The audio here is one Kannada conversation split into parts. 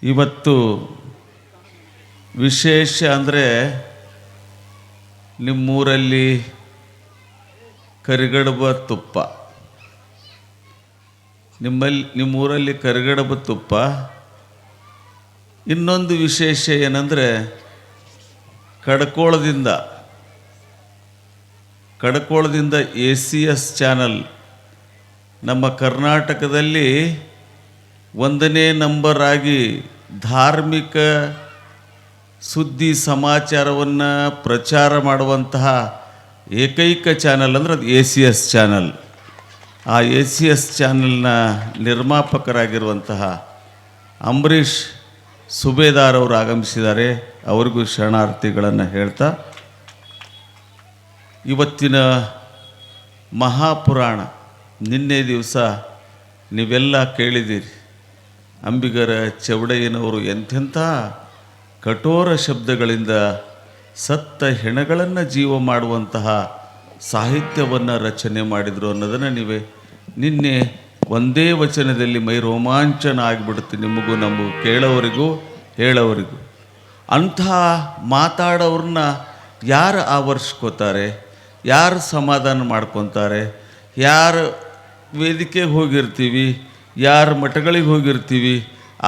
ಇವತ್ತು ವಿಶೇಷ ಅಂದರೆ ನಿಮ್ಮೂರಲ್ಲಿ ಕರಿಗಡುಬು ತುಪ್ಪ, ನಿಮ್ಮೂರಲ್ಲಿ ಕರಿಗಡುಬು ತುಪ್ಪ. ಇನ್ನೊಂದು ವಿಶೇಷ ಏನಂದರೆ ಕಡ್ಕೋಳದಿಂದ ACS ಚಾನಲ್ ನಮ್ಮ ಕರ್ನಾಟಕದಲ್ಲಿ 1ನೇ ನಂಬರ್ ಆಗಿ ಧಾರ್ಮಿಕ ಸುದ್ದಿ ಸಮಾಚಾರವನ್ನು ಪ್ರಚಾರ ಮಾಡುವಂತಹ ಏಕೈಕ ಚಾನಲ್ ಅಂದರೆ ಅದು ACS ಚಾನಲ್. ಆ ACS ಚಾನಲ್ನ ನಿರ್ಮಾಪಕರಾಗಿರುವಂತಹ ಅಂಬರೀಷ್ ಸುಬೇದಾರ್ ಅವರು ಆಗಮಿಸಿದ್ದಾರೆ. ಅವರಿಗೂ ಶರಣಾರ್ಥಿಗಳನ್ನು ಹೇಳ್ತಾ, ಇವತ್ತಿನ ಮಹಾಪುರಾಣ ನಿನ್ನೆ ದಿವಸ ನೀವೆಲ್ಲ ಕೇಳಿದ್ದೀರಿ. ಅಂಬಿಗರ ಚೌಡಯ್ಯನವರು ಎಂಥೆಂಥ ಕಠೋರ ಶಬ್ದಗಳಿಂದ ಸತ್ತ ಹೆಣಗಳನ್ನು ಜೀವ ಮಾಡುವಂತಹ ಸಾಹಿತ್ಯವನ್ನು ರಚನೆ ಮಾಡಿದರು ಅನ್ನೋದನ್ನು ನೀವೇ ನಿನ್ನೆ ಒಂದೇ ವಚನದಲ್ಲಿ ಮೈ ರೋಮಾಂಚನ ಆಗಿಬಿಡುತ್ತೆ, ನಿಮಗೂ ನಮಗೂ ಕೇಳೋವರಿಗೂ ಹೇಳೋವರಿಗೂ. ಅಂಥ ಮಾತಾಡೋರನ್ನ ಯಾರು ಆವರಿಸ್ಕೋತಾರೆ, ಯಾರು ಸಮಾಧಾನ ಮಾಡ್ಕೊತಾರೆ, ಯಾರು ವೇದಿಕೆಗೆ ಹೋಗಿರ್ತೀವಿ, ಯಾರು ಮಠಗಳಿಗೆ ಹೋಗಿರ್ತೀವಿ,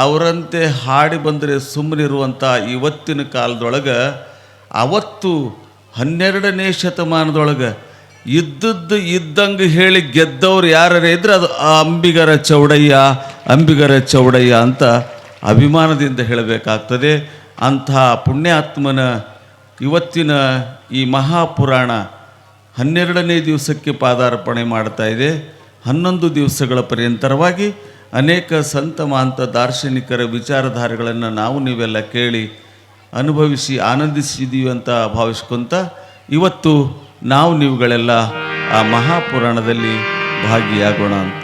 ಅವರಂತೆ ಹಾಡಿ ಬಂದರೆ ಸುಮ್ಮನಿರುವಂಥ ಇವತ್ತಿನ ಕಾಲದೊಳಗೆ, ಅವತ್ತು 12ನೇ ಶತಮಾನದೊಳಗೆ ಇದ್ದದ್ದು ಇದ್ದಂಗೆ ಹೇಳಿ ಗೆದ್ದವ್ರು ಯಾರೇ ಇದ್ರೆ ಅದು ಅಂಬಿಗರ ಚೌಡಯ್ಯ ಅಂತ ಅಭಿಮಾನದಿಂದ ಹೇಳಬೇಕಾಗ್ತದೆ. ಅಂಥ ಪುಣ್ಯಾತ್ಮನ ಇವತ್ತಿನ ಈ ಮಹಾಪುರಾಣ 12ನೇ ದಿವಸಕ್ಕೆ ಪಾದಾರ್ಪಣೆ ಮಾಡ್ತಾ ಇದೆ. 11 ದಿವಸಗಳ ಪರ್ಯಂತರವಾಗಿ ಅನೇಕ ಸಂತ ಮಹಾಂತ ದಾರ್ಶನಿಕರ ವಿಚಾರಧಾರೆಗಳನ್ನು ನಾವು ನೀವೆಲ್ಲ ಕೇಳಿ ಅನುಭವಿಸಿ ಆನಂದಿಸಿದ್ದೀವಿ ಅಂತ ಭಾವಿಸ್ಕೊಂತ ಇವತ್ತು ನಾವು ನೀವುಗಳೆಲ್ಲ ಆ ಮಹಾಪುರಾಣದಲ್ಲಿ ಭಾಗಿಯಾಗೋಣ ಅಂತ.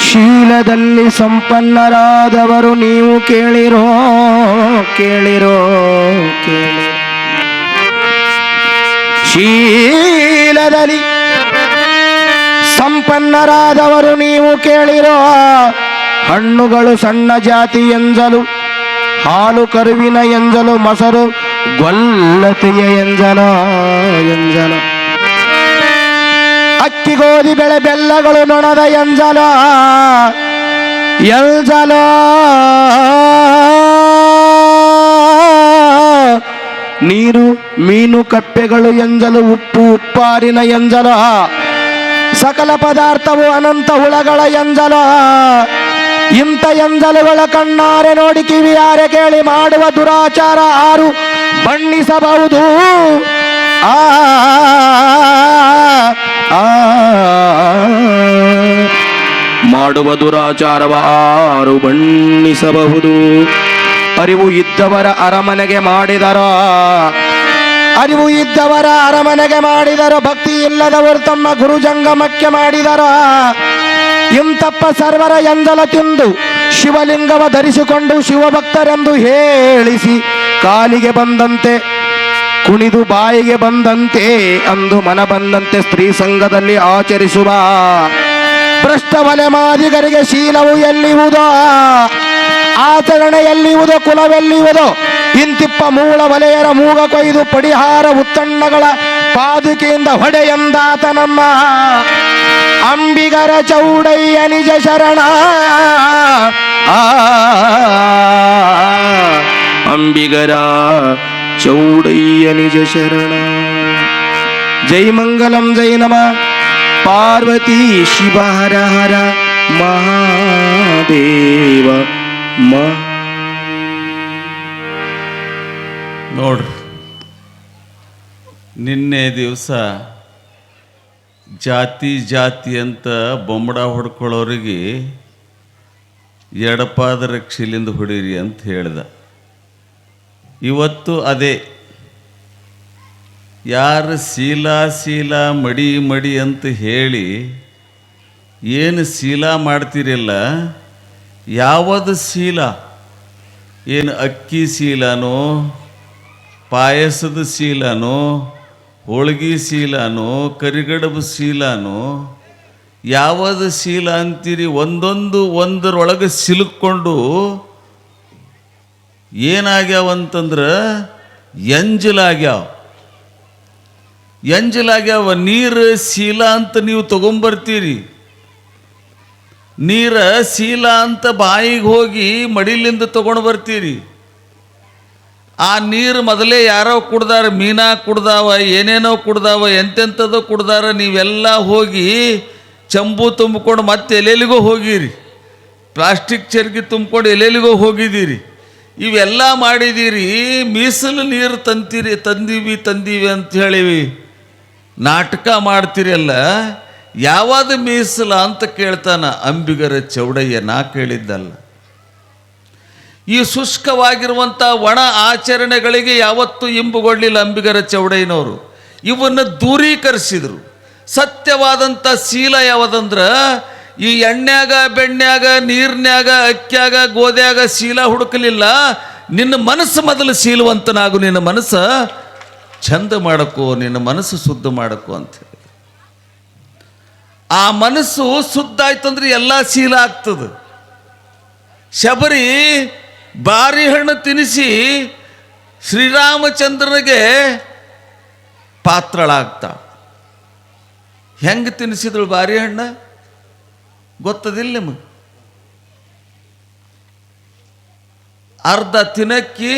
ಶೀಲದಲ್ಲಿ ಸಂಪನ್ನರಾದವರು ನೀವು ಕೇಳಿರೋ ಶೀಲದಲ್ಲಿ ಸಂಪನ್ನರಾದವರು ನೀವು ಕೇಳಿರೋ. ಹಣ್ಣುಗಳು ಸಣ್ಣ ಜಾತಿ ಎಂಜಲು, ಹಾಲು ಕರುವಿನ ಎಂಜಲು, ಮೊಸರು ಗೊಲ್ಲತೆಯ ಎಂಜಲ. ಅಕ್ಕಿ ಗೋಧಿ ಬೆಳೆ ಬೆಲ್ಲಗಳು ನೊಣದ ಎಂಜಲ. ನೀರು ಮೀನು ಕಪ್ಪೆಗಳು ಎಂಜಲು, ಉಪ್ಪು ಉಪ್ಪಾರಿನ ಎಂಜಲ. ಸಕಲ ಪದಾರ್ಥವು ಅನಂತ ಹುಳಗಳ ಎಂಜಲ. ಇಂಥ ಎಂಜಲುಗಳ ಕಣ್ಣಾರೆ ನೋಡಿ ಕಿವಿಯಾರೆ ಕೇಳಿ ಮಾಡುವ ದುರಾಚಾರ ಆರು ಬಣ್ಣಿಸಬಹುದು. ಮಾಡುವ ದುರಾಚಾರವ ಆರು ಬಣ್ಣಿಸಬಹುದು. ಅರಿವು ಇದ್ದವರ ಅರಮನೆಗೆ ಮಾಡಿದರೋ, ಭಕ್ತಿ ಇಲ್ಲದವರು ತಮ್ಮ ಗುರು ಜಂಗಮಕ್ಕೆ ಮಾಡಿದರೋ. ಇಂತಪ್ಪ ಸರ್ವರ ಎಂಜಲ ತಿಂದು ಶಿವಲಿಂಗವ ಧರಿಸಿಕೊಂಡು ಶಿವಭಕ್ತರೆಂದು ಹೇಳಿಸಿ ಕಾಲಿಗೆ ಬಂದಂತೆ ಕುಣಿದು ಬಾಯಿಗೆ ಬಂದಂತೆ ಅಂದು ಮನ ಬಂದಂತೆ ಸ್ತ್ರೀ ಸಂಘದಲ್ಲಿ ಆಚರಿಸುವ ಭ್ರಷ್ಟವಲೆ ಮಾದಿಗರಿಗೆ ಶೀಲವು ಎಲ್ಲಿವುದೋ, ಆಚರಣೆ ಎಲ್ಲಿವುದೋ, ಕುಲವೆಲ್ಲಿವುದೋ. ಇಂತಿಪ್ಪ ಮೂಳ ವಲಯರ ಮೂಗ ಕೊಯ್ದು ಪಡಿಹಾರ ಉತ್ತಣ್ಣಗಳ ಪಾದುಕೆಯಿಂದ ಹೊಡೆಯಂದಾತ ನಮ್ಮ ಅಂಬಿಗರ ಚೌಡಯ್ಯ ನಿಜ ಶರಣ. ಅಂಬಿಗರ ಚೌಡಯ್ಯ ನಿಜ ಶರಣ. ಜೈ ಮಂಗಲಂ ಜೈ ನಮ ಪಾರ್ವತಿ ಶಿವ ಹರ ಹರ ಮಹಾದೇವ. ನೋಡ್ರಿ, ನಿನ್ನೆ ದಿವಸ ಜಾತಿ ಅಂತ ಬೊಂಬಡ ಹೊಡ್ಕೊಳ್ಳೋರಿಗೆ ಎಡಪಾದ ರಕ್ಷಿಲಿಂದ ಹೊಡೀರಿ ಅಂತ ಹೇಳ್ದ. ಇವತ್ತು ಅದೇ ಯಾರು ಶೀಲ ಮಡಿ ಅಂತ ಹೇಳಿ ಏನು ಶೀಲ ಮಾಡ್ತೀರಲ್ಲ, ಯಾವುದು ಶೀಲ, ಏನು ಅಕ್ಕಿ ಶೀಲನೋ ಪಾಯಸದ ಶೀಲನೋ, ಹೋಳ್ಗಿ ಶೀಲನೋ, ಕರಿಗಡಬು ಶೀಲನೋ, ಯಾವುದು ಶೀಲ ಅಂತೀರಿ? ಒಂದರೊಳಗೆ ಸಿಲುಕೊಂಡು ಏನಾಗ್ಯಾವಂತಂದ್ರೆ ಎಂಜಲಾಗ್ಯಾವ. ನೀರು ಶೀಲ ಅಂತ ನೀವು ತಗೊಂಬರ್ತೀರಿ, ನೀರ ಶೀಲ ಅಂತ ಬಾಯಿಗೆ ಹೋಗಿ ಮಡಿಲಿಂದ ತಗೊಂಡು ಬರ್ತೀರಿ. ಆ ನೀರು ಮೊದಲೇ ಯಾರೋ ಕುಡ್ದಾರ, ಮೀನಾ ಕುಡ್ದಾವ, ಏನೇನೋ ಕುಡ್ದಾವ, ಎಂತೆಂಥದೋ ಕುಡ್ದಾರ. ನೀವೆಲ್ಲ ಹೋಗಿ ಚಂಬು ತುಂಬಿಕೊಂಡು ಮತ್ತೆ ಎಲ್ಲೆಲ್ಲಿಗೋ ಹೋಗಿರಿ, ಪ್ಲಾಸ್ಟಿಕ್ ಚರ್ಗಿ ತುಂಬಿಕೊಂಡು ಎಲ್ಲೆಲ್ಲಿಗೋ ಹೋಗಿದ್ದೀರಿ, ಇವೆಲ್ಲ ಮಾಡಿದ್ದೀರಿ. ಮೀಸಲು ನೀರು ತಂದೀವಿ ಅಂತ ಹೇಳಿವಿ ನಾಟಕ ಮಾಡ್ತೀರಲ್ಲ. ಯಾವಾಗ ಮೀಸಲ ಅಂತ ಕೇಳ್ತಾನ ಅಂಬಿಗರ ಚೌಡಯ್ಯ, ನಾ ಕೇಳಿದ್ದಲ್ಲ. ಈ ಶುಷ್ಕವಾಗಿರುವಂಥ ಒಣ ಆಚರಣೆಗಳಿಗೆ ಯಾವತ್ತೂ ಇಂಬುಗೊಳ್ಳಿಲ್ಲ ಅಂಬಿಗರ ಚೌಡಯ್ಯನವರು. ಇವನ್ನು ದೂರೀಕರಿಸಿದರು. ಸತ್ಯವಾದಂಥ ಶೀಲ ಯಾವುದಂದ್ರೆ ಈ ಎಣ್ಣ್ಯಾಗ, ಬೆಣ್ಣ್ಯಾಗ, ನೀರ್ನ್ಯಾಗ, ಅಕ್ಕ್ಯಾಗ, ಗೋದ್ಯಾಗ ಶೀಲ ಹುಡುಕಲಿಲ್ಲ. ನಿನ್ನ ಮನಸ್ಸು ಮೊದಲು ಶೀಲವಂತನಾಗು, ನಿನ್ನ ಮನಸ್ಸು ಚಂದ ಮಾಡಕ್ಕೋ, ನಿನ್ನ ಮನಸ್ಸು ಶುದ್ಧ ಮಾಡಕ್ಕೋ ಅಂತ ಹೇಳಿ. ಆ ಮನಸ್ಸು ಶುದ್ಧ ಆಯ್ತಂದ್ರೆ ಎಲ್ಲ ಶೀಲ ಆಗ್ತದೆ. ಶಬರಿ ಬಾರಿ ಹಣ್ಣು ತಿನ್ನಿಸಿ ಶ್ರೀರಾಮಚಂದ್ರನಿಗೆ ಪಾತ್ರಳಾಗ್ತಾಳ. ಹೆಂಗೆ ತಿನ್ನಿಸಿದಳು ಬಾರಿ ಹಣ್ಣ ಗೊತ್ತದಿಲ್ಲ ನಿಮಗೆ? ಅರ್ಧ ತಿನ್ನಕ್ಕಿ,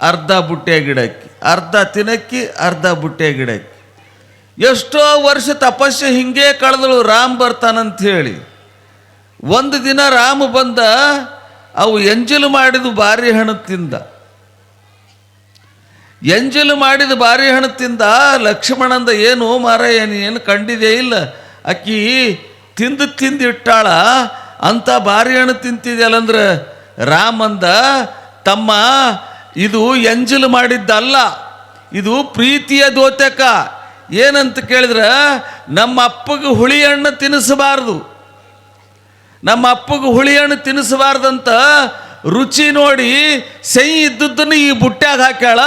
ಅರ್ಧ ಬುಟ್ಟೆ ಗಿಡಕ್ಕಿ, ಅರ್ಧ ತಿನ್ನಕ್ಕಿ, ಅರ್ಧ ಬುಟ್ಟೆ ಗಿಡಕ್ಕಿ. ಎಷ್ಟೋ ವರ್ಷ ತಪಸ್ಸು ಹಿಂಗೆ ಕಳೆದಳು ರಾಮ್ ಬರ್ತಾನಂತ ಹೇಳಿ. ಒಂದು ದಿನ ರಾಮ ಬಂದ, ಅವು ಎಂಜಲು ಮಾಡಿದ ಬಾರಿ ಹಣ್ಣು ತಿಂದ. ಎಂಜಲು ಮಾಡಿದ ಬಾರಿ ಹಣ್ಣು ತಿಂದ. ಲಕ್ಷ್ಮಣಂದ, ಏನು ಮಾರಾಯ ಏನು ಕಂಡಿದೆ ಇಲ್ಲ, ಅಕ್ಕಿ ತಿಂದು ಇಟ್ಟಾಳ ಅಂತ ಬಾರಿ ಹಣ್ಣು ತಿಂತಿದ್ಯಲ್ಲಂದ್ರೆ ರಾಮಂದ, ತಮ್ಮ ಇದು ಎಂಜಲು ಮಾಡಿದ್ದಲ್ಲ, ಇದು ಪ್ರೀತಿಯ ದ್ಯೋತಕ. ಏನಂತ ಕೇಳಿದ್ರೆ, ನಮ್ಮ ಅಪ್ಪಗೆ ಹುಳಿ ಹಣ್ಣು ತಿನ್ನಿಸಬಾರ್ದು, ನಮ್ಮ ಅಪ್ಪಗೆ ಹುಳಿ ಹಣ್ಣು ತಿನ್ನಿಸಬಾರ್ದಂತ ರುಚಿ ನೋಡಿ ಸೈ ಇದ್ದದ್ದನ್ನು ಈ ಬುಟ್ಟ್ಯಾಗ ಹಾಕ್ಯಾಳ,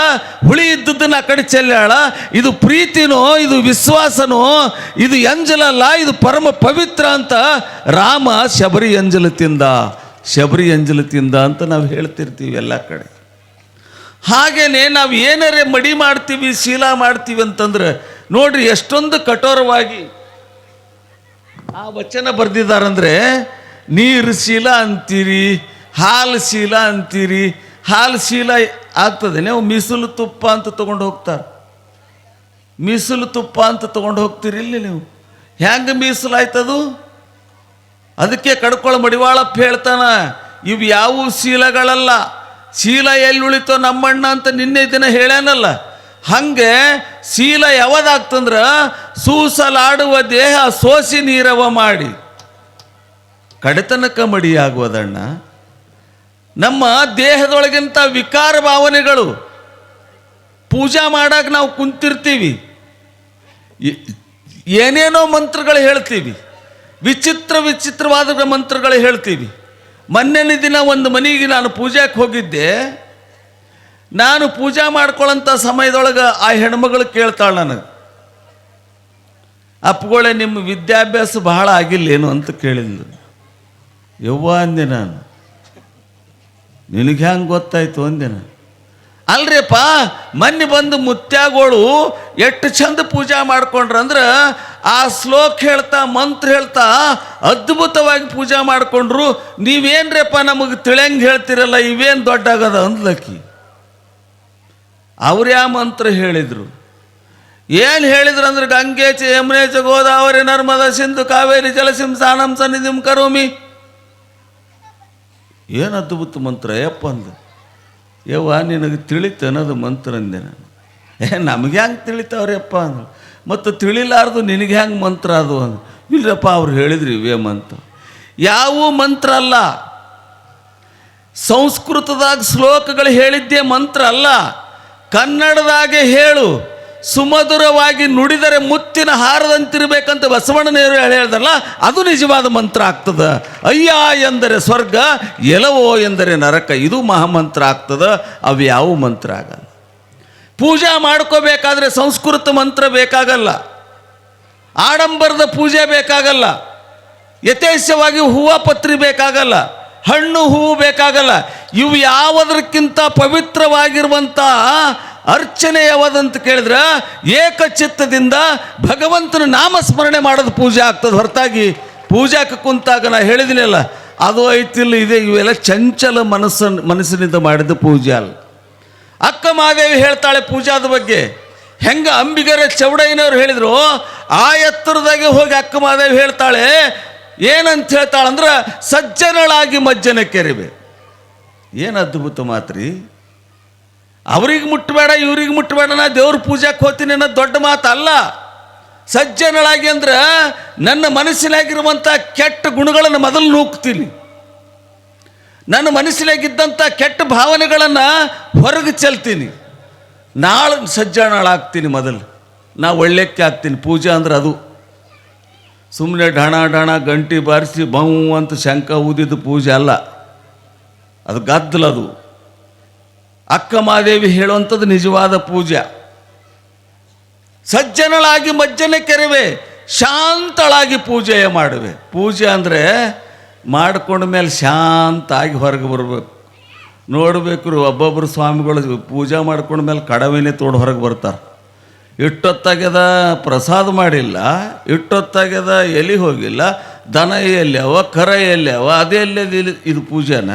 ಹುಳಿ ಇದ್ದದ್ದನ್ನು ಆ ಕಡೆ ಚೆಲ್ಲಾಳ. ಇದು ಪ್ರೀತಿನೋ, ಇದು ವಿಶ್ವಾಸನೋ, ಇದು ಎಂಜಲಲ್ಲ, ಇದು ಪರಮ ಪವಿತ್ರ ಅಂತ ರಾಮ ಶಬರಿ ಎಂಜಲು ತಿಂದ ಅಂತ ನಾವು ಹೇಳ್ತಿರ್ತೀವಿ ಎಲ್ಲ ಕಡೆ. ಹಾಗೇನೆ ನಾವು ಏನಾರೇ ಮಡಿ ಮಾಡ್ತೀವಿ, ಶೀಲ ಮಾಡ್ತೀವಿ ಅಂತಂದ್ರೆ ನೋಡ್ರಿ ಎಷ್ಟೊಂದು ಕಠೋರವಾಗಿ ಆ ವಚನ ಬರೆದಿದ್ದಾರಂದ್ರೆ, ನೀರು ಶೀಲ ಅಂತೀರಿ, ಹಾಲು ಶೀಲ ಅಂತೀರಿ. ಹಾಲು ಶೀಲ ಆಗ್ತದೆ. ನೀವು ಮೀಸಲು ತುಪ್ಪ ಅಂತ ತೊಗೊಂಡು ಹೋಗ್ತಾರೆ, ಮೀಸಲು ತುಪ್ಪ ಅಂತ ತೊಗೊಂಡು ಹೋಗ್ತೀರಿ ಇಲ್ಲಿ ನೀವು. ಹೆಂಗೆ ಮೀಸಲು ಆಯ್ತದು? ಅದಕ್ಕೆ ಕಡ್ಕೊಳ ಮಡಿವಾಳಪ್ಪ ಹೇಳ್ತಾನ, ಇವು ಯಾವ ಶೀಲಗಳಲ್ಲ, ಶೀಲ ಎಲ್ಲಿ ಉಳಿತೋ ನಮ್ಮಣ್ಣ ಅಂತ ನಿನ್ನೆ ದಿನ ಹೇಳ್ಯಾನಲ್ಲ. ಹಂಗೆ ಶೀಲ ಯಾವದಾಗ್ತಂದ್ರ ಸೂಸಲಾಡುವ ದೇಹ ಸೋಸಿ ನೀರವ ಮಾಡಿ ಕಡೆತನಕ ಮಡಿಯಾಗುವುದಣ್ಣ. ನಮ್ಮ ದೇಹದೊಳಗಿಂತ ವಿಕಾರ ಭಾವನೆಗಳು ಪೂಜಾ ಮಾಡಾಕ ನಾವು ಕುಂತಿರ್ತೀವಿ, ಏನೇನೋ ಮಂತ್ರಗಳು ಹೇಳ್ತೀವಿ, ವಿಚಿತ್ರವಾದ ಮಂತ್ರಗಳು ಹೇಳ್ತೀವಿ. ಮೊನ್ನೆ ದಿನ ಒಂದು ಮನೆಗೆ ನಾನು ಪೂಜೆಗೆ ಹೋಗಿದ್ದೆ. ನಾನು ಪೂಜಾ ಮಾಡ್ಕೊಳ್ಳೋಂಥ ಸಮಯದೊಳಗೆ ಆ ಹೆಣ್ಮಗಳು ಕೇಳ್ತಾಳೆ ನನಗೆ, ಅಪ್ಪಗಳೇ ನಿಮ್ಮ ವಿದ್ಯಾಭ್ಯಾಸ ಬಹಳ ಆಗಿಲ್ಲೇನು ಅಂತ ಕೇಳಿದ್ಲು. ಯವ್ವ ಅಂದೆ ನಾನು, ನಿನಗೆ ಹೆಂಗೆ ಗೊತ್ತಾಯ್ತು ಅಂದೆ ನಾನು. ಅಲ್ರಿಪ್ಪ, ಮೊನ್ನೆ ಬಂದು ಮುತ್ಯಾಗೋಳು ಎಷ್ಟು ಚಂದ ಪೂಜಾ ಮಾಡ್ಕೊಂಡ್ರಂದ್ರೆ ಆ ಶ್ಲೋಕ ಹೇಳ್ತಾ ಮಂತ್ರ ಹೇಳ್ತಾ ಅದ್ಭುತವಾಗಿ ಪೂಜಾ ಮಾಡ್ಕೊಂಡ್ರು. ನೀವೇನ್ರಪ್ಪ ನಮಗೆ ತಿಳಿಯಂಗೆ ಹೇಳ್ತಿರಲ್ಲ, ಇವೇನು ದೊಡ್ಡ ಆಗದ ಅಂದ್ಲಕ್ಕಿ. ಅವ್ರು ಯಾವ ಮಂತ್ರ ಹೇಳಿದರು? ಏನು ಹೇಳಿದ್ರು ಅಂದ್ರೆ, ಗಂಗೆ ಚ ಯಮುನೆ ಚ ಗೋದಾವರಿ ನರ್ಮದ ಸಿಂಧು ಕಾವೇರಿ ಜಲಸಿಂ ಸಾನಂ ಸನ್ನಿಧಿಂ ಕರೋಮಿ. ಏನು ಅದ್ಭುತ ಮಂತ್ರ ಯಪ್ಪ ಅಂದೆ. ಯವ್ವ ನಿನಗೆ ತಿಳಿತು ಅನ್ನೋದು ಮಂತ್ರ ಅಂದೆ ನಾನು. ನಮಗೆ ಹೆಂಗೆ ತಿಳಿತಾವ್ರಿಯಪ್ಪ ಅಂದ್ರು. ಮತ್ತು ತಿಳಿಲಾರ್ದು ನಿನಗೆ ಹೆಂಗೆ ಮಂತ್ರ ಅದು ಅಂದು. ಇಲ್ಲಪ್ಪ ಅವ್ರು ಹೇಳಿದ್ರು ಇವೇ ಮಂತ್ರ. ಯಾವ ಮಂತ್ರ ಅಲ್ಲ, ಸಂಸ್ಕೃತದಾಗ ಶ್ಲೋಕಗಳು ಹೇಳಿದ್ದೇ ಮಂತ್ರ ಅಲ್ಲ. ಕನ್ನಡದಾಗೆ ಹೇಳು, ಸುಮಧುರವಾಗಿ ನುಡಿದರೆ ಮುತ್ತಿನ ಹಾರದಂತಿರ್ಬೇಕಂತ ಬಸವಣ್ಣನೇರು ಹೇಳ್ದಲ್ಲ, ಅದು ನಿಜವಾದ ಮಂತ್ರ ಆಗ್ತದೆ. ಅಯ್ಯ ಎಂದರೆ ಸ್ವರ್ಗ, ಎಲವೋ ಎಂದರೆ ನರಕ, ಇದು ಮಹಾಮಂತ್ರ ಆಗ್ತದೆ. ಅವು ಯಾವ ಮಂತ್ರ ಆಗಲ್ಲ. ಪೂಜಾ ಮಾಡ್ಕೋಬೇಕಾದ್ರೆ ಸಂಸ್ಕೃತ ಮಂತ್ರ ಬೇಕಾಗಲ್ಲ, ಆಡಂಬರದ ಪೂಜೆ ಬೇಕಾಗಲ್ಲ, ಯಥೇಚ್ಛವಾಗಿ ಹೂವು ಪತ್ರಿ ಬೇಕಾಗಲ್ಲ, ಹಣ್ಣು ಹೂವು ಬೇಕಾಗಲ್ಲ. ಇವು ಯಾವುದಕ್ಕಿಂತ ಪವಿತ್ರವಾಗಿರುವಂಥ ಅರ್ಚನೆ ಯಾವ್ದಂತ ಕೇಳಿದ್ರೆ ಏಕಚಿತ್ತದಿಂದ ಭಗವಂತನ ನಾಮಸ್ಮರಣೆ ಮಾಡೋದು ಪೂಜೆ ಆಗ್ತದೆ. ಹೊರತಾಗಿ ಪೂಜಾಕ್ಕೆ ಕುಂತಾಗ ನಾ ಹೇಳಿದಿನಲ್ಲ ಅದು ಐತಿಲ್ಲ ಇದೆ, ಇವೆಲ್ಲ ಚಂಚಲ ಮನಸ್ಸಿನಿಂದ ಮಾಡಿದ ಪೂಜೆ ಅಲ್ಲ. ಅಕ್ಕ ಮಹಾದೇವಿ ಹೇಳ್ತಾಳೆ ಪೂಜಾದ ಬಗ್ಗೆ. ಹೆಂಗೆ ಅಂಬಿಗರ ಚೌಡಯ್ಯನವ್ರು ಹೇಳಿದ್ರು ಆ ಎತ್ತರದಾಗೆ ಹೋಗಿ ಅಕ್ಕ ಮಹಾದೇವಿ ಹೇಳ್ತಾಳೆ. ಏನಂತ ಹೇಳ್ತಾಳಂದ್ರೆ ಸಜ್ಜನಳಾಗಿ ಮಜ್ಜನ ಕೆರಿವೆ. ಏನು ಅದ್ಭುತ ಮಾತ್ರಿ. ಅವ್ರಿಗೆ ಮುಟ್ಟಬೇಡ ಇವ್ರಿಗೆ ಮುಟ್ಟಬೇಡ, ನಾ ದೇವ್ರ ಪೂಜಾಕ್ಕೆ ಹೋಗ್ತೀನಿ ಅನ್ನೋದು ದೊಡ್ಡ ಮಾತಲ್ಲ. ಸಜ್ಜನಳಾಗಿ ಅಂದ್ರೆ ನನ್ನ ಮನಸ್ಸಿನಾಗಿರುವಂಥ ಕೆಟ್ಟ ಗುಣಗಳನ್ನು ಮೊದಲು ನೂಕ್ತೀನಿ, ನನ್ನ ಮನಸ್ಸಿನಾಗಿದ್ದಂಥ ಕೆಟ್ಟ ಭಾವನೆಗಳನ್ನು ಹೊರಗೆ ಚೆಲ್ತೀನಿ, ನಾಳೆ ಸಜ್ಜನಳಾಗ್ತೀನಿ. ಮೊದಲು ನಾ ಒಳ್ಳೆಕ್ಕೆ ಆಗ್ತೀನಿ. ಪೂಜೆ ಅಂದ್ರೆ ಅದು ಸುಮ್ಮನೆ ಡಣ ಡಣ ಗಂಟಿ ಬಾರಿಸಿ ಬೌ ಅಂತ ಶಂಕ ಊದಿದ್ದು ಪೂಜೆ ಅಲ್ಲ, ಅದು ಗದ್ದಲದು. ಅಕ್ಕ ಮಹಾದೇವಿ ಹೇಳುವಂಥದ್ದು ನಿಜವಾದ ಪೂಜೆ. ಸಜ್ಜನಳಾಗಿ ಮಜ್ಜನ ಕೆರವೆ, ಶಾಂತಳಾಗಿ ಪೂಜೆಯ ಮಾಡುವೆ. ಪೂಜೆ ಅಂದರೆ ಮಾಡ್ಕೊಂಡ ಮೇಲೆ ಶಾಂತ ಆಗಿ ಹೊರಗೆ ಬರಬೇಕು. ನೋಡಬೇಕು ಒಬ್ಬೊಬ್ಬರು ಸ್ವಾಮಿಗಳು ಪೂಜೆ ಮಾಡ್ಕೊಂಡ ಮೇಲೆ ಕಡವೆನೇ ತೋಡು ಹೊರಗೆ ಬರ್ತಾರೆ. ಇಟ್ಟೊತ್ತಾಗ್ಯದ ಪ್ರಸಾದ ಮಾಡಿಲ್ಲ, ಇಟ್ಟೊತ್ತಾಗ್ಯದ ಎಲ್ಲಿ ಹೋಗಿಲ್ಲ, ದನ ಎಲ್ಯಾವ ಕರ ಎಲ್ಯಾವ ಅದೆಲ್ಲದ ಇದು ಪೂಜೆನ.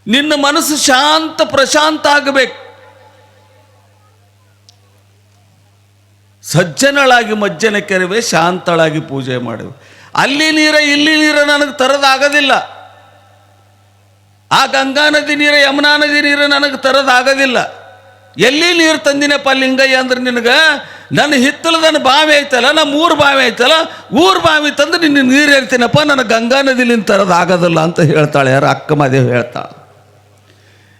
ನಿನ್ನ ಮನಸ್ಸು ಶಾಂತ ಪ್ರಶಾಂತ ಆಗಬೇಕು. ಸಜ್ಜನಳಾಗಿ ಮಜ್ಜನ ಕೆರವೆ, ಶಾಂತಳಾಗಿ ಪೂಜೆ ಮಾಡುವೆ. ಅಲ್ಲಿ ನೀರ ಇಲ್ಲಿ ನೀರ ನನಗೆ ತರದಾಗೋದಿಲ್ಲ, ಆ ಗಂಗಾ ನದಿ ನೀರ ಯಮುನಾ ನದಿ ನೀರ ನನಗೆ ತರದಾಗೋದಿಲ್ಲ. ಎಲ್ಲಿ ನೀರು ತಂದಿನಪ್ಪ ಲಿಂಗಯ್ಯ ಅಂದ್ರೆ ನಿನಗೆ ನನ್ನ ಹಿತ್ತಲದನ್ನು ಬಾವಿ ಐತಲ್ಲ, ನಮ್ಮ ಊರು ಬಾವಿ ಐತಲ್ಲ, ಊರು ಬಾವಿ ತಂದು ನಿನ್ನ ನೀರು ಹೇಳ್ತೀನಪ್ಪ, ನನಗೆ ಗಂಗಾ ನದಿಲಿಂದ ತರದಾಗೋದಿಲ್ಲ ಅಂತ ಹೇಳ್ತಾಳೆ. ಯಾರು ಅಕ್ಕ ಮಹಾದೇವಿ ಹೇಳ್ತಾಳೆ.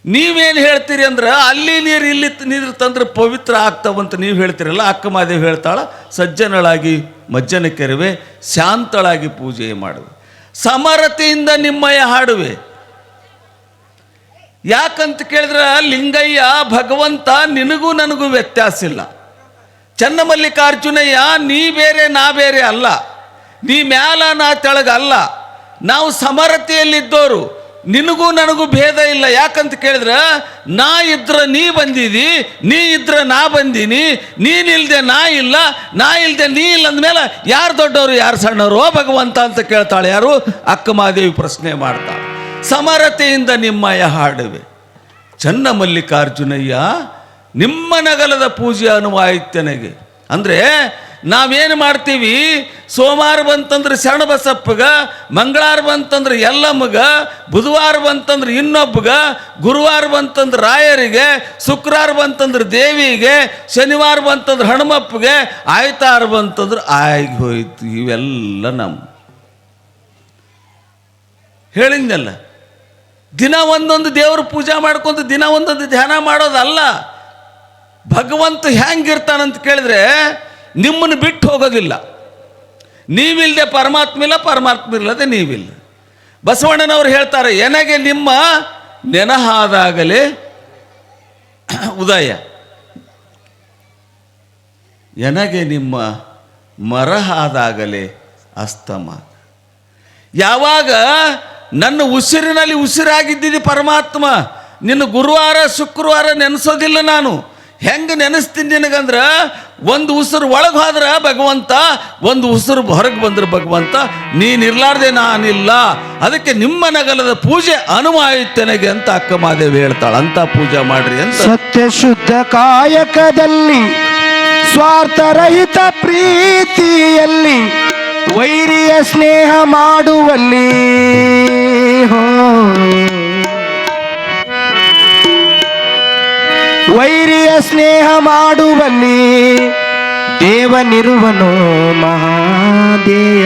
ನೀವೇನು ಹೇಳ್ತೀರಿ ಅಂದ್ರೆ ಅಲ್ಲಿ ನೀರು ಇಲ್ಲಿ ನೀರು ತಂದ್ರೆ ಪವಿತ್ರ ಆಗ್ತಾವಂತ ನೀವು ಹೇಳ್ತೀರಲ್ಲ. ಅಕ್ಕ ಮಹಾದೇವಿ ಹೇಳ್ತಾಳ ಸಜ್ಜನಳಾಗಿ ಮಜ್ಜನ ಕೆರವೆ, ಶಾಂತಳಾಗಿ ಪೂಜೆ ಮಾಡುವೆ, ಸಮರತೆಯಿಂದ ನಿಮ್ಮಯ ಹಾಡುವೆ. ಯಾಕಂತ ಕೇಳಿದ್ರೆ ಲಿಂಗಯ್ಯ ಭಗವಂತ ನಿನಗೂ ನನಗೂ ವ್ಯತ್ಯಾಸ ಇಲ್ಲ. ಚನ್ನಮಲ್ಲಿಕಾರ್ಜುನಯ್ಯ ನೀ ಬೇರೆ ನಾ ಬೇರೆ ಅಲ್ಲ, ನೀ ಮ್ಯಾಲ ನಾ ತೆಳಗಲ್ಲ, ನಾವು ಸಮರತೆಯಲ್ಲಿದ್ದವರು. ನಿನಗೂ ನನಗೂ ಭೇದ ಇಲ್ಲ. ಯಾಕಂತ ಕೇಳಿದ್ರೆ ನಾ ಇದ್ರೆ ನೀ ಬಂದಿದಿ, ನೀ ಇದ್ರೆ ನಾ ಬಂದೀನಿ, ನೀನಿಲ್ದೆ ನಾ ಇಲ್ಲ, ನಾ ಇಲ್ದೆ ನೀ ಇಲ್ಲ ಅಂದಮೇಲೆ ಯಾರು ದೊಡ್ಡವರು ಯಾರು ಸಣ್ಣವರು ಭಗವಂತ ಅಂತ ಕೇಳ್ತಾಳೆ. ಯಾರು? ಅಕ್ಕ ಮಹಾದೇವಿ ಪ್ರಶ್ನೆ ಮಾಡ್ತಾಳೆ. ಸಮರತೆಯಿಂದ ನಿಮ್ಮಯ ಹಾಡುವೆ. ಚನ್ನಮಲ್ಲಿಕಾರ್ಜುನಯ್ಯ ನಿಮ್ಮ ನಗಲದ ಪೂಜೆ ಅನುವಾಯಿತ್ಯನೆಗೆ. ಅಂದರೆ ನಾವೇನು ಮಾಡ್ತೀವಿ, ಸೋಮವಾರ ಬಂತಂದ್ರೆ ಶರಣಬಸಪ್ಪಗ, ಮಂಗಳವಾರ ಬಂತಂದ್ರೆ ಎಲ್ಲಮ್ಮಗ, ಬುಧವಾರ ಬಂತಂದ್ರೆ ಇನ್ನೊಬ್ಬಗ, ಗುರುವಾರ ಬಂತಂದ್ರೆ ರಾಯರಿಗೆ, ಶುಕ್ರವಾರ ಬಂತಂದ್ರೆ ದೇವಿಗೆ, ಶನಿವಾರ ಬಂತಂದ್ರೆ ಹನುಮಪ್ಪಗೆ, ಆಯ್ತಾರ ಬಂತಂದ್ರೆ ಆಯ್ಗೆ ಹೋಯ್ತು. ಇವೆಲ್ಲ ನಮ್ಮ ಹೇಳಿದ್ನಲ್ಲ, ದಿನ ಒಂದೊಂದು ದೇವ್ರ ಪೂಜೆ ಮಾಡ್ಕೊಂತ ದಿನ ಒಂದೊಂದು ಧ್ಯಾನ ಮಾಡೋದಲ್ಲ. ಭಗವಂತ ಹೆಂಗಿರ್ತಾನಂತ ಕೇಳಿದ್ರೆ ನಿಮ್ಮನ್ನು ಬಿಟ್ಟು ಹೋಗೋದಿಲ್ಲ. ನೀವಿಲ್ಲದೆ ಪರಮಾತ್ಮ ಇಲ್ಲ, ಪರಮಾತ್ಮ ಇಲ್ಲದೆ ನೀವಿಲ್ಲ. ಬಸವಣ್ಣನವರು ಹೇಳ್ತಾರೆ, ಎನಗೆ ನಿಮ್ಮ ನೆನಹಾದಾಗಲೇ ಉದಯ, ಎನಗೆ ನಿಮ್ಮ ಮರಹಾದಾಗಲೇ ಅಸ್ತಮ. ಯಾವಾಗ ನನ್ನ ಉಸಿರಿನಲ್ಲಿ ಉಸಿರಾಗಿದ್ದಿದ್ದು ಪರಮಾತ್ಮ, ನಿನ್ನ ಗುರುವಾರ ಶುಕ್ರವಾರ ನೆನೆಸೋದಿಲ್ಲ ನಾನು. ಹೆಂಗೆ ನೆನೆಸ್ತೀನಿ ನಿನಗಂದ್ರೆ, ಒಂದು ಉಸಿರು ಒಳಗೆ ಹೋದ್ರೆ ಭಗವಂತ, ಒಂದು ಉಸಿರು ಹೊರಗೆ ಬಂದ್ರೆ ಭಗವಂತ, ನೀನಿರ್ಲಾರ್ದೆ ನಾನಿಲ್ಲ. ಅದಕ್ಕೆ ನಿಮ್ಮ ನಗಲದ ಪೂಜೆ ಅನುಮಾಯಿತನೆಗೆ ಅಂತ ಅಕ್ಕ ಮಹಾದೇವಿ ಹೇಳ್ತಾಳೆ. ಅಂತ ಪೂಜೆ ಮಾಡ್ರಿ ಅಂತ. ಸತ್ಯ ಶುದ್ಧ ಕಾಯಕದಲ್ಲಿ, ಸ್ವಾರ್ಥರಹಿತ ಪ್ರೀತಿಯಲ್ಲಿ, ವೈರಿಯ ಸ್ನೇಹ ಮಾಡುವಲ್ಲಿ, ವೈರಿಯ ಸ್ನೇಹ ಮಾಡುವಲ್ಲಿ ದೇವನಿರುವನೋ, ಮಹಾದೇವನಿರುವನೋ.